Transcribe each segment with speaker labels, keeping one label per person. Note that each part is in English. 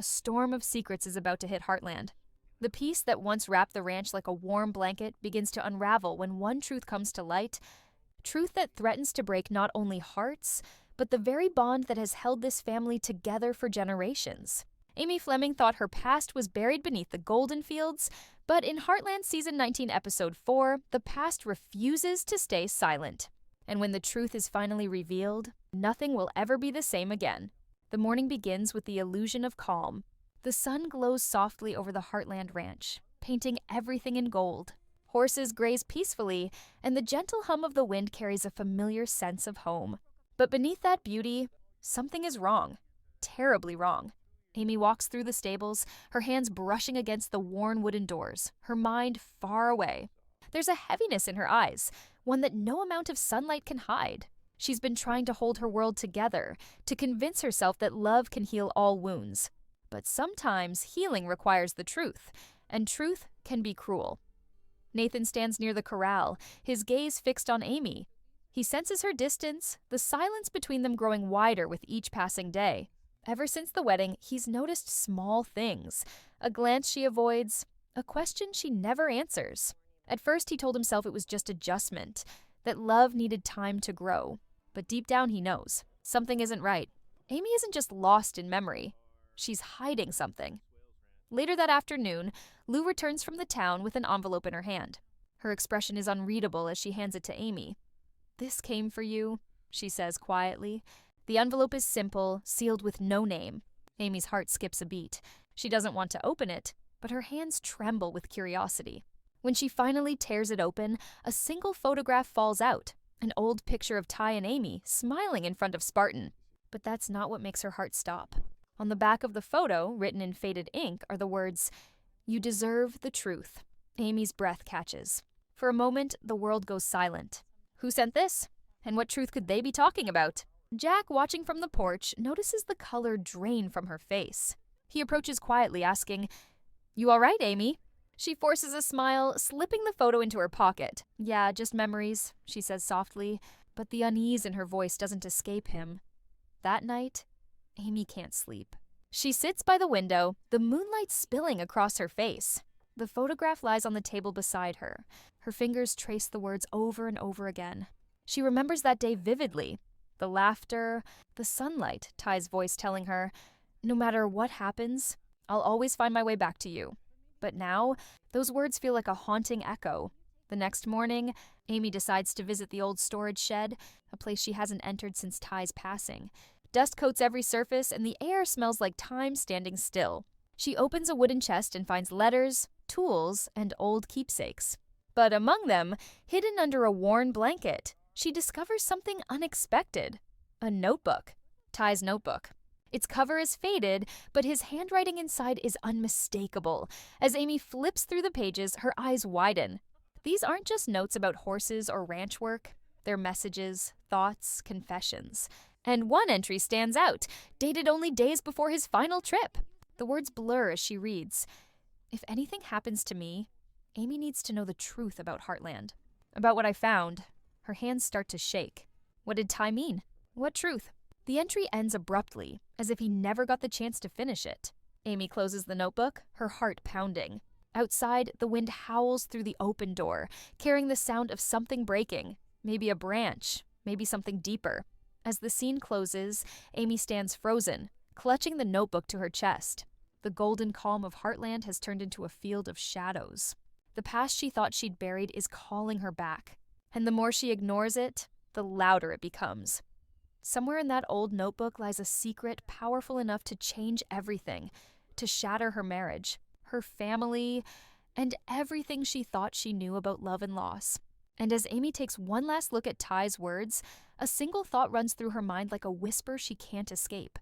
Speaker 1: A storm of secrets is about to hit Heartland. The peace that once wrapped the ranch like a warm blanket begins to unravel when one truth comes to light, truth that threatens to break not only hearts, but the very bond that has held this family together for generations. Amy Fleming thought her past was buried beneath the golden fields, but in Heartland Season 19, Episode 4, the past refuses to stay silent. And when the truth is finally revealed, nothing will ever be the same again. The morning begins with the illusion of calm. The sun glows softly over the Heartland Ranch, painting everything in gold. Horses graze peacefully, and the gentle hum of the wind carries a familiar sense of home. But beneath that beauty, something is wrong. Terribly wrong. Amy walks through the stables, her hands brushing against the worn wooden doors, her mind far away. There's a heaviness in her eyes, one that no amount of sunlight can hide. She's been trying to hold her world together, to convince herself that love can heal all wounds. But sometimes healing requires the truth, and truth can be cruel. Nathan stands near the corral, his gaze fixed on Amy. He senses her distance, the silence between them growing wider with each passing day. Ever since the wedding, he's noticed small things. A glance she avoids, a question she never answers. At first, he told himself it was just adjustment, that love needed time to grow. But deep down, he knows something isn't right. Amy isn't just lost in memory. She's hiding something. Later that afternoon, Lou returns from the town with an envelope in her hand. Her expression is unreadable as she hands it to Amy. "This came for you," she says quietly. The envelope is simple, sealed with no name. Amy's heart skips a beat. She doesn't want to open it, but her hands tremble with curiosity. When she finally tears it open, a single photograph falls out, an old picture of Ty and Amy smiling in front of Spartan. But that's not what makes her heart stop. On the back of the photo, written in faded ink, are the words, "You deserve the truth." Amy's breath catches. For a moment, the world goes silent. Who sent this? And what truth could they be talking about? Jack, watching from the porch, notices the color drain from her face. He approaches quietly, asking, "You all right, Amy?" She forces a smile, slipping the photo into her pocket. "Yeah, just memories," she says softly, but the unease in her voice doesn't escape him. That night, Amy can't sleep. She sits by the window, the moonlight spilling across her face. The photograph lies on the table beside her. Her fingers trace the words over and over again. She remembers that day vividly. The laughter, the sunlight, Ty's voice telling her, "No matter what happens, I'll always find my way back to you." But now, those words feel like a haunting echo. The next morning, Amy decides to visit the old storage shed, a place she hasn't entered since Ty's passing. Dust coats every surface, and the air smells like time standing still. She opens a wooden chest and finds letters, tools, and old keepsakes. But among them, hidden under a worn blanket, she discovers something unexpected. A notebook. Ty's notebook. Its cover is faded, but his handwriting inside is unmistakable. As Amy flips through the pages, her eyes widen. These aren't just notes about horses or ranch work. They're messages, thoughts, confessions. And one entry stands out, dated only days before his final trip. The words blur as she reads. "If anything happens to me, Amy needs to know the truth about Heartland. About what I found." Her hands start to shake. What did Ty mean? What truth? The entry ends abruptly, as if he never got the chance to finish it. Amy closes the notebook, her heart pounding. Outside, the wind howls through the open door, carrying the sound of something breaking. Maybe a branch, maybe something deeper. As the scene closes, Amy stands frozen, clutching the notebook to her chest. The golden calm of Heartland has turned into a field of shadows. The past she thought she'd buried is calling her back. And the more she ignores it, the louder it becomes. Somewhere in that old notebook lies a secret powerful enough to change everything, to shatter her marriage, her family, and everything she thought she knew about love and loss. And as Amy takes one last look at Ty's words, a single thought runs through her mind like a whisper she can't escape.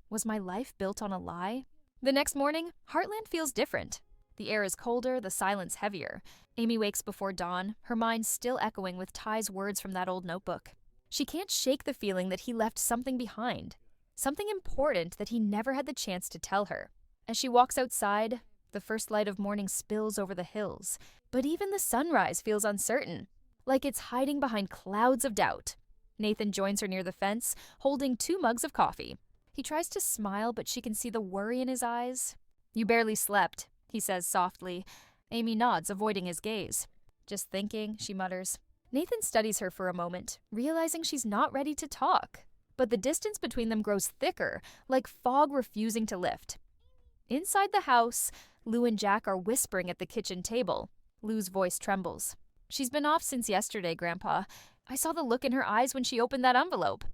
Speaker 1: Was my life built on a lie? The next morning, Heartland feels different. The air is colder, the silence heavier. Amy wakes before dawn, her mind still echoing with Ty's words from that old notebook. She can't shake the feeling that he left something behind, something important that he never had the chance to tell her. As she walks outside, the first light of morning spills over the hills, but even the sunrise feels uncertain, like it's hiding behind clouds of doubt. Nathan joins her near the fence, holding 2 mugs of coffee. He tries to smile, but she can see the worry in his eyes. "You barely slept," he says softly. Amy nods, avoiding his gaze. "Just thinking," she mutters. Nathan studies her for a moment, realizing she's not ready to talk. But the distance between them grows thicker, like fog refusing to lift. Inside the house, Lou and Jack are whispering at the kitchen table. Lou's voice trembles. "She's been off since yesterday, Grandpa. I saw the look in her eyes when she opened that envelope."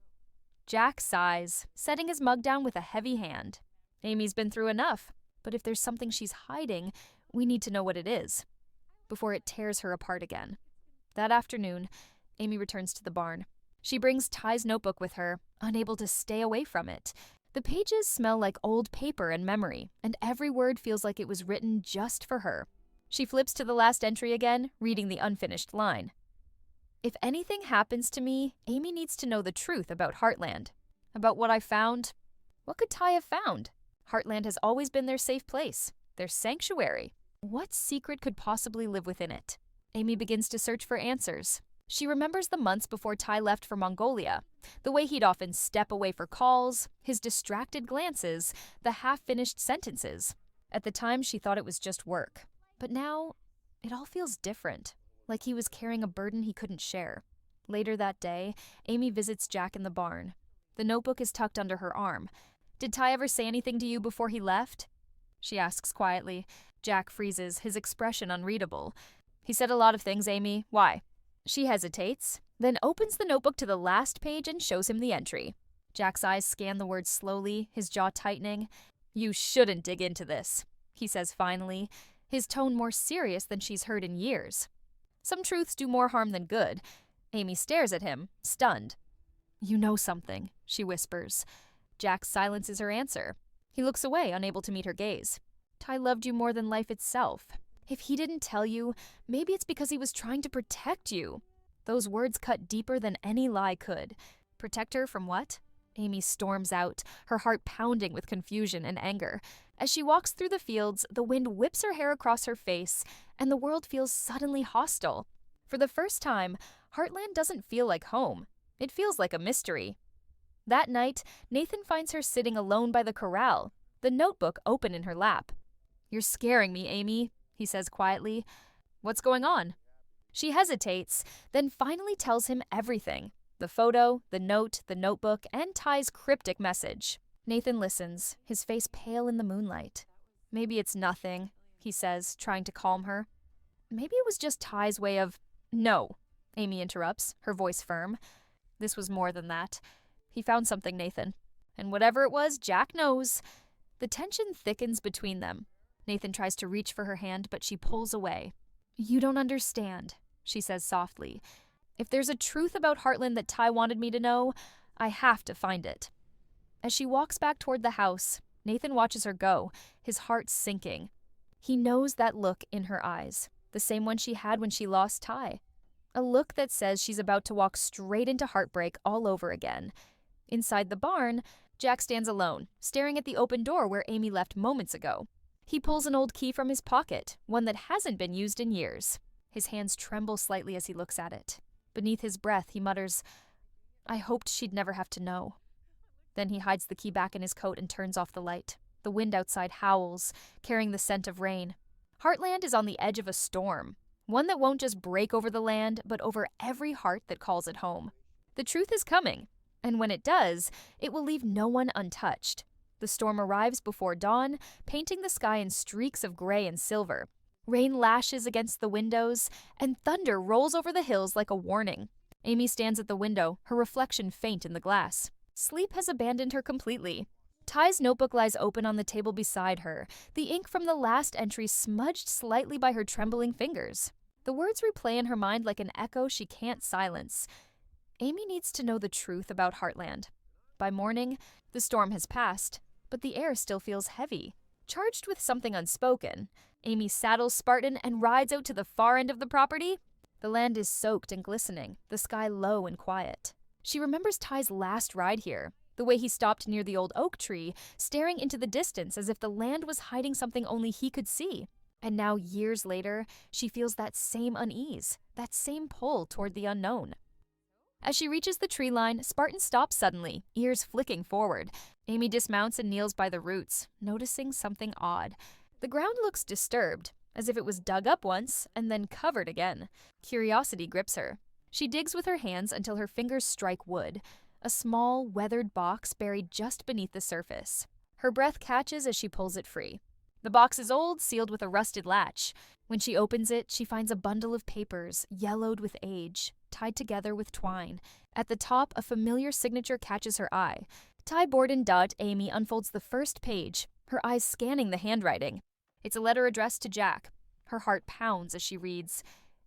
Speaker 1: Jack sighs, setting his mug down with a heavy hand. "Amy's been through enough, but if there's something she's hiding, we need to know what it is, before it tears her apart again." That afternoon, Amy returns to the barn. She brings Ty's notebook with her, unable to stay away from it. The pages smell like old paper and memory, and every word feels like it was written just for her. She flips to the last entry again, reading the unfinished line. "If anything happens to me, Amy needs to know the truth about Heartland. About what I found. What could Ty have found? Heartland has always been their safe place, their sanctuary. What secret could possibly live within it?" Amy begins to search for answers. She remembers the months before Ty left for Mongolia, the way he'd often step away for calls, his distracted glances, the half-finished sentences. At the time, she thought it was just work. But now, it all feels different, like he was carrying a burden he couldn't share. Later that day, Amy visits Jack in the barn. The notebook is tucked under her arm. "Did Ty ever say anything to you before he left?" she asks quietly. Jack freezes, his expression unreadable. "He said a lot of things, Amy. Why?" She hesitates, then opens the notebook to the last page and shows him the entry. Jack's eyes scan the words slowly, his jaw tightening. "You shouldn't dig into this," he says finally, his tone more serious than she's heard in years. "Some truths do more harm than good." Amy stares at him, stunned. "You know something," she whispers. Jack silences her answer. He looks away, unable to meet her gaze. "Ty loved you more than life itself. If he didn't tell you, maybe it's because he was trying to protect you." Those words cut deeper than any lie could. Protect her from what? Amy storms out, her heart pounding with confusion and anger. As she walks through the fields, the wind whips her hair across her face, and the world feels suddenly hostile. For the first time, Heartland doesn't feel like home. It feels like a mystery. That night, Nathan finds her sitting alone by the corral, the notebook open in her lap. "You're scaring me, Amy," he says quietly. "What's going on?" She hesitates, then finally tells him everything. The photo, the note, the notebook, and Ty's cryptic message. Nathan listens, his face pale in the moonlight. "Maybe it's nothing," he says, trying to calm her. "Maybe it was just Ty's way of—" "No," Amy interrupts, her voice firm. "This was more than that. He found something, Nathan. And whatever it was, Jack knows." The tension thickens between them. Nathan tries to reach for her hand, but she pulls away. "You don't understand," she says softly. "If there's a truth about Heartland that Ty wanted me to know, I have to find it." As she walks back toward the house, Nathan watches her go, his heart sinking. He knows that look in her eyes, the same one she had when she lost Ty. A look that says she's about to walk straight into heartbreak all over again. Inside the barn, Jack stands alone, staring at the open door where Amy left moments ago. He pulls an old key from his pocket, one that hasn't been used in years. His hands tremble slightly as he looks at it. Beneath his breath, he mutters, "I hoped she'd never have to know." Then he hides the key back in his coat and turns off the light. The wind outside howls, carrying the scent of rain. Heartland is on the edge of a storm, one that won't just break over the land, but over every heart that calls it home. The truth is coming, and when it does, it will leave no one untouched. The storm arrives before dawn, painting the sky in streaks of gray and silver. Rain lashes against the windows, and thunder rolls over the hills like a warning. Amy stands at the window, her reflection faint in the glass. Sleep has abandoned her completely. Ty's notebook lies open on the table beside her, the ink from the last entry smudged slightly by her trembling fingers. The words replay in her mind like an echo she can't silence. Amy needs to know the truth about Heartland. By morning, the storm has passed, but the air still feels heavy, charged with something unspoken. Amy saddles Spartan and rides out to the far end of the property. The land is soaked and glistening, the sky low and quiet. She remembers Ty's last ride here, the way he stopped near the old oak tree, staring into the distance as if the land was hiding something only he could see. And now, years later, she feels that same unease, that same pull toward the unknown. As she reaches the tree line, Spartan stops suddenly, ears flicking forward. Amy dismounts and kneels by the roots, noticing something odd. The ground looks disturbed, as if it was dug up once and then covered again. Curiosity grips her. She digs with her hands until her fingers strike wood, a small, weathered box buried just beneath the surface. Her breath catches as she pulls it free. The box is old, sealed with a rusted latch. When she opens it, she finds a bundle of papers, yellowed with age, tied together with twine. At the top, a familiar signature catches her eye. Ty Borden. Amy unfolds the first page, her eyes scanning the handwriting. It's a letter addressed to Jack. Her heart pounds as she reads,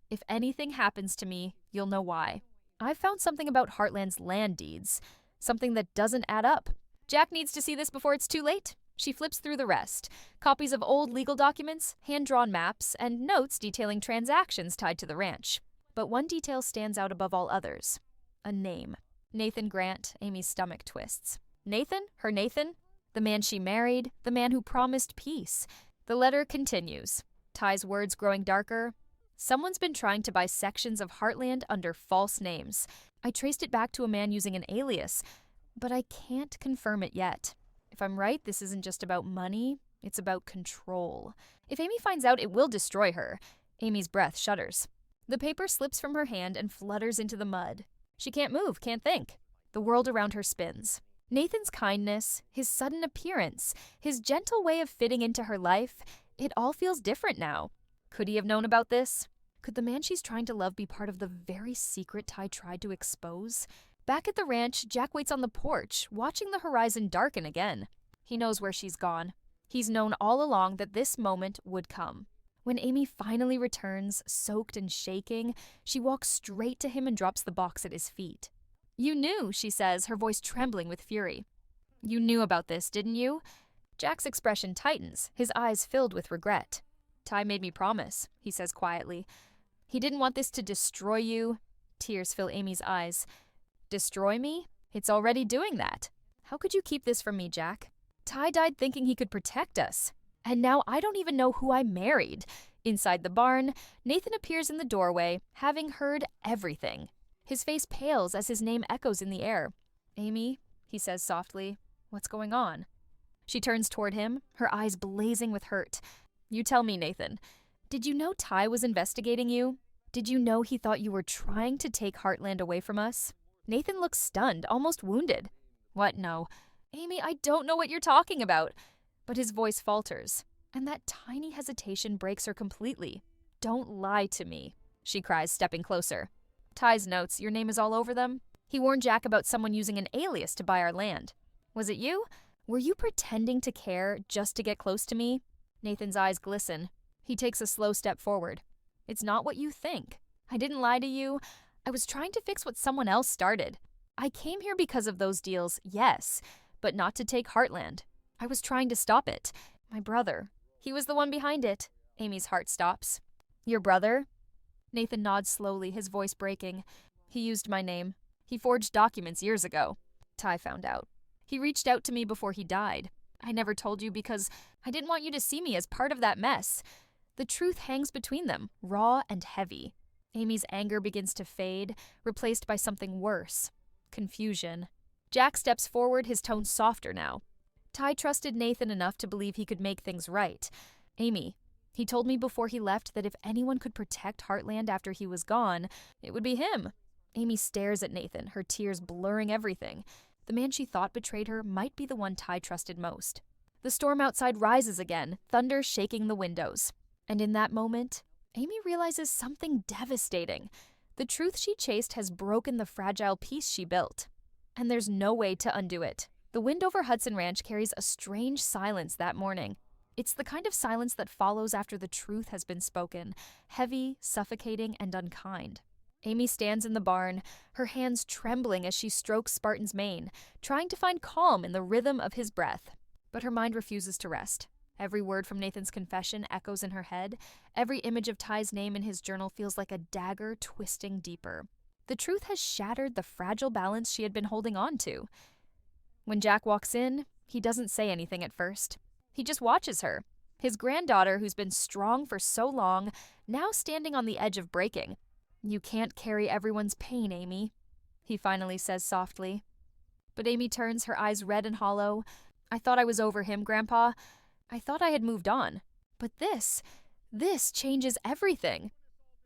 Speaker 1: "If anything happens to me, you'll know why. I've found something about Heartland's land deeds, something that doesn't add up. Jack needs to see this before it's too late." She flips through the rest, copies of old legal documents, hand-drawn maps, and notes detailing transactions tied to the ranch. But one detail stands out above all others. A name. Nathan Grant. Amy's stomach twists. Nathan? Her Nathan? The man she married, the man who promised peace. The letter continues, Ty's words growing darker. "Someone's been trying to buy sections of Heartland under false names. I traced it back to a man using an alias, but I can't confirm it yet. If I'm right, this isn't just about money, it's about control. If Amy finds out, it will destroy her." Amy's breath shudders. The paper slips from her hand and flutters into the mud. She can't move, can't think. The world around her spins. Nathan's kindness, his sudden appearance, his gentle way of fitting into her life, it all feels different now. Could he have known about this? Could the man she's trying to love be part of the very secret Ty tried to expose? Back at the ranch, Jack waits on the porch, watching the horizon darken again. He knows where she's gone. He's known all along that this moment would come. When Amy finally returns, soaked and shaking, she walks straight to him and drops the box at his feet. "You knew," she says, her voice trembling with fury. "You knew about this, didn't you?" Jack's expression tightens, his eyes filled with regret. "Ty made me promise," he says quietly. "He didn't want this to destroy you." Tears fill Amy's eyes. "Destroy me? It's already doing that. How could you keep this from me, Jack? Ty died thinking he could protect us. And now I don't even know who I married." Inside the barn, Nathan appears in the doorway, having heard everything. His face pales as his name echoes in the air. "Amy," he says softly, "what's going on?" She turns toward him, her eyes blazing with hurt. "You tell me, Nathan. Did you know Ty was investigating you? Did you know he thought you were trying to take Heartland away from us?" Nathan looks stunned, almost wounded. "What? No. Amy, I don't know what you're talking about." But his voice falters, and that tiny hesitation breaks her completely. "Don't lie to me," she cries, stepping closer. "Ty's notes, your name is all over them? He warned Jack about someone using an alias to buy our land. Was it you? Were you pretending to care just to get close to me?" Nathan's eyes glisten. He takes a slow step forward. "It's not what you think. I didn't lie to you. I was trying to fix what someone else started. I came here because of those deals, yes, but not to take Heartland. I was trying to stop it. My brother, he was the one behind it." Amy's heart stops. "Your brother?" Nathan nods slowly, his voice breaking. "He used my name. He forged documents years ago. Ty found out. He reached out to me before he died. I never told you because I didn't want you to see me as part of that mess." The truth hangs between them, raw and heavy. Amy's anger begins to fade, replaced by something worse. Confusion. Jack steps forward, his tone softer now. "Ty trusted Nathan enough to believe he could make things right. Amy, he told me before he left that if anyone could protect Heartland after he was gone, it would be him." Amy stares at Nathan, her tears blurring everything. The man she thought betrayed her might be the one Ty trusted most. The storm outside rises again, thunder shaking the windows. And in that moment, Amy realizes something devastating. The truth she chased has broken the fragile peace she built. And there's no way to undo it. The wind over Hudson Ranch carries a strange silence that morning. It's the kind of silence that follows after the truth has been spoken, heavy, suffocating, and unkind. Amy stands in the barn, her hands trembling as she strokes Spartan's mane, trying to find calm in the rhythm of his breath. But her mind refuses to rest. Every word from Nathan's confession echoes in her head. Every image of Ty's name in his journal feels like a dagger twisting deeper. The truth has shattered the fragile balance she had been holding on to. When Jack walks in, he doesn't say anything at first. He just watches her. His granddaughter, who's been strong for so long, now standing on the edge of breaking. "You can't carry everyone's pain, Amy." he finally says softly. But Amy turns, her eyes red and hollow. I thought I was over him, Grandpa. I thought I had moved on. But this changes everything.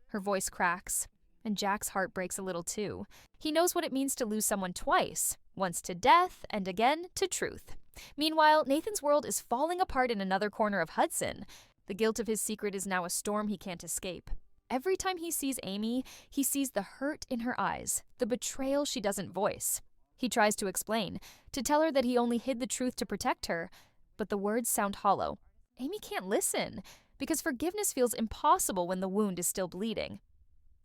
Speaker 1: Her voice cracks, and Jack's heart breaks a little too. He knows what it means to lose someone twice, once to death and again to truth. Meanwhile, Nathan's world is falling apart in another corner of Hudson. The guilt of his secret is now a storm he can't escape. Every time he sees Amy, he sees the hurt in her eyes, the betrayal she doesn't voice. He tries to explain, to tell her that he only hid the truth to protect her, but the words sound hollow. Amy can't listen, because forgiveness feels impossible when the wound is still bleeding.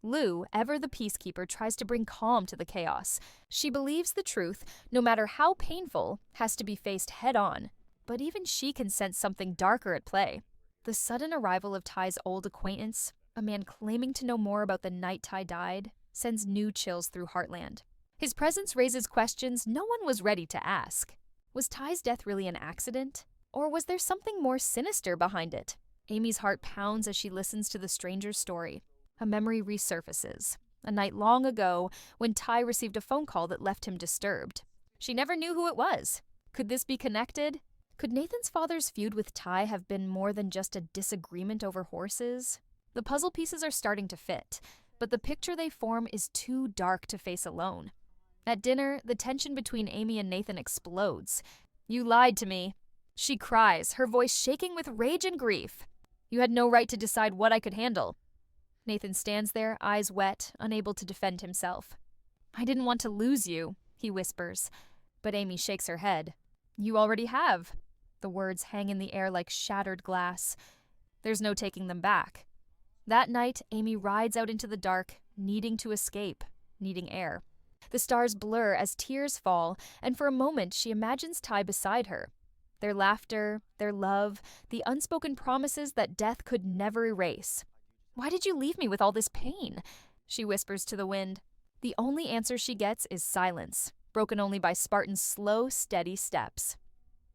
Speaker 1: Lou, ever the peacekeeper, tries to bring calm to the chaos. She believes the truth, no matter how painful, has to be faced head-on. But even she can sense something darker at play. The sudden arrival of Ty's old acquaintance, a man claiming to know more about the night Ty died, sends new chills through Heartland. His presence raises questions no one was ready to ask. Was Ty's death really an accident? Or was there something more sinister behind it? Amy's heart pounds as she listens to the stranger's story. A memory resurfaces. A night long ago, when Ty received a phone call that left him disturbed. She never knew who it was. Could this be connected? Could Nathan's father's feud with Ty have been more than just a disagreement over horses? The puzzle pieces are starting to fit, but the picture they form is too dark to face alone. At dinner, the tension between Amy and Nathan explodes. "You lied to me," she cries, her voice shaking with rage and grief. "You had no right to decide what I could handle." Nathan stands there, eyes wet, unable to defend himself. "I didn't want to lose you," he whispers, but Amy shakes her head. "You already have." The words hang in the air like shattered glass. There's no taking them back. That night, Amy rides out into the dark, needing to escape, needing air. The stars blur as tears fall, and for a moment she imagines Ty beside her. Their laughter, their love, the unspoken promises that death could never erase. "Why did you leave me with all this pain?" she whispers to the wind. The only answer she gets is silence, broken only by Spartan's slow, steady steps.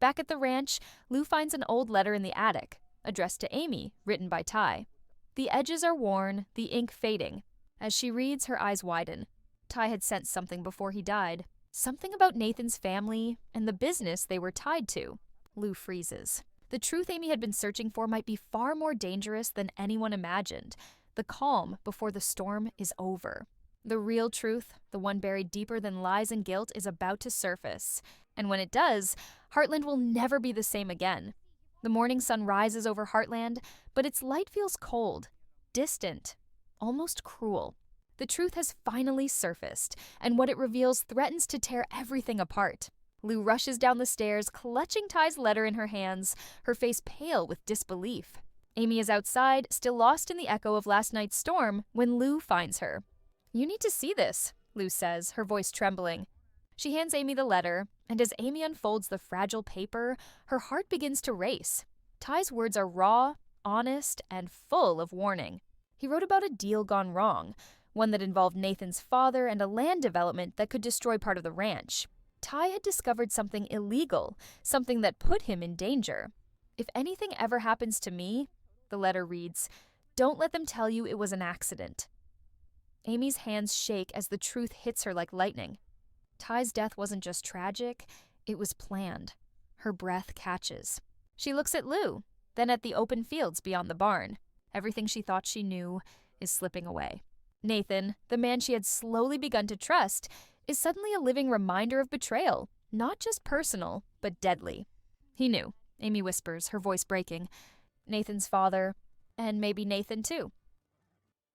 Speaker 1: Back at the ranch, Lou finds an old letter in the attic, addressed to Amy, written by Ty. The edges are worn, the ink fading. As she reads, her eyes widen. Ty had sensed something before he died. Something about Nathan's family and the business they were tied to. Lou freezes. The truth Amy had been searching for might be far more dangerous than anyone imagined. The calm before the storm is over. The real truth, the one buried deeper than lies and guilt, is about to surface. And when it does, Heartland will never be the same again. The morning sun rises over Heartland, but its light feels cold, distant, almost cruel. The truth has finally surfaced, and what it reveals threatens to tear everything apart. Lou rushes down the stairs, clutching Ty's letter in her hands, her face pale with disbelief. Amy is outside, still lost in the echo of last night's storm, when Lou finds her. "You need to see this," Lou says, her voice trembling. She hands Amy the letter, and as Amy unfolds the fragile paper, her heart begins to race. Ty's words are raw, honest, and full of warning. He wrote about a deal gone wrong, one that involved Nathan's father and a land development that could destroy part of the ranch. Ty had discovered something illegal, something that put him in danger. "If anything ever happens to me," the letter reads, "don't let them tell you it was an accident." Amy's hands shake as the truth hits her like lightning. Ty's death wasn't just tragic, it was planned. Her breath catches. She looks at Lou, then at the open fields beyond the barn. Everything she thought she knew is slipping away. Nathan, the man she had slowly begun to trust, is suddenly a living reminder of betrayal, not just personal, but deadly. "He knew," Amy whispers, her voice breaking. "Nathan's father, and maybe Nathan too."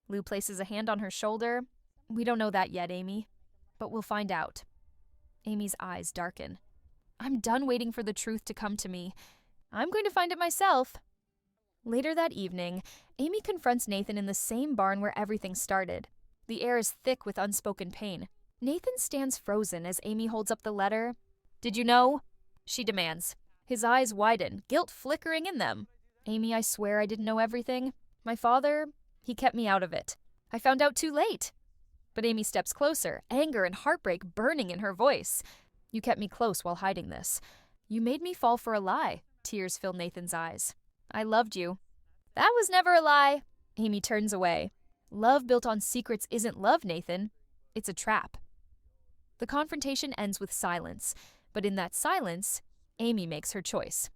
Speaker 1: Lou places a hand on her shoulder. "We don't know that yet, Amy, but we'll find out." Amy's eyes darken. "I'm done waiting for the truth to come to me. I'm going to find it myself." Later that evening, Amy confronts Nathan in the same barn where everything started. The air is thick with unspoken pain. Nathan stands frozen as Amy holds up the letter. "Did you know?" she demands. His eyes widen, guilt flickering in them. "Amy, I swear I didn't know everything. My father, he kept me out of it. I found out too late." But Amy steps closer, anger and heartbreak burning in her voice. "You kept me close while hiding this. You made me fall for a lie." Tears fill Nathan's eyes. "I loved you." "That was never a lie." Amy turns away. "Love built on secrets isn't love, Nathan. It's a trap." The confrontation ends with silence, but in that silence, Amy makes her choice.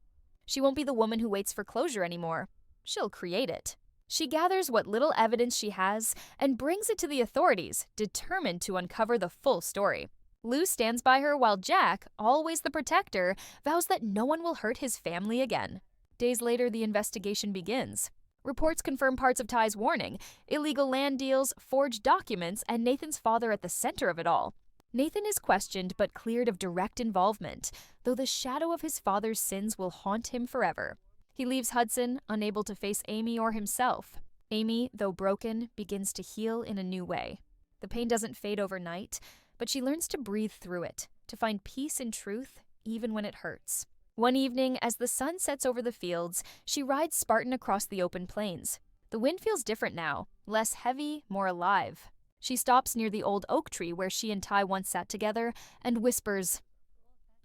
Speaker 1: She won't be the woman who waits for closure anymore. She'll create it. She gathers what little evidence she has and brings it to the authorities, determined to uncover the full story. Lou stands by her while Jack, always the protector, vows that no one will hurt his family again. Days later, the investigation begins. Reports confirm parts of Ty's warning, illegal land deals, forged documents, and Nathan's father at the center of it all. Nathan is questioned but cleared of direct involvement, though the shadow of his father's sins will haunt him forever. He leaves Hudson, unable to face Amy or himself. Amy, though broken, begins to heal in a new way. The pain doesn't fade overnight, but she learns to breathe through it, to find peace in truth, even when it hurts. One evening, as the sun sets over the fields, she rides Spartan across the open plains. The wind feels different now, less heavy, more alive. She stops near the old oak tree where she and Ty once sat together and whispers,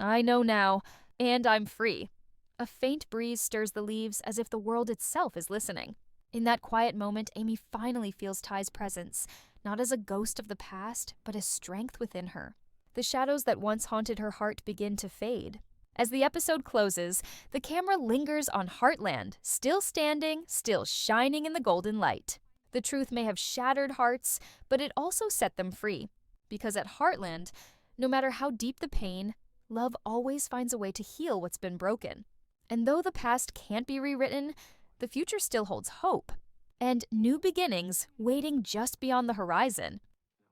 Speaker 1: "I know now, and I'm free." A faint breeze stirs the leaves as if the world itself is listening. In that quiet moment, Amy finally feels Ty's presence, not as a ghost of the past, but as strength within her. The shadows that once haunted her heart begin to fade. As the episode closes, the camera lingers on Heartland, still standing, still shining in the golden light. The truth may have shattered hearts, but it also set them free. Because at Heartland, no matter how deep the pain, love always finds a way to heal what's been broken. And though the past can't be rewritten, the future still holds hope. And new beginnings waiting just beyond the horizon.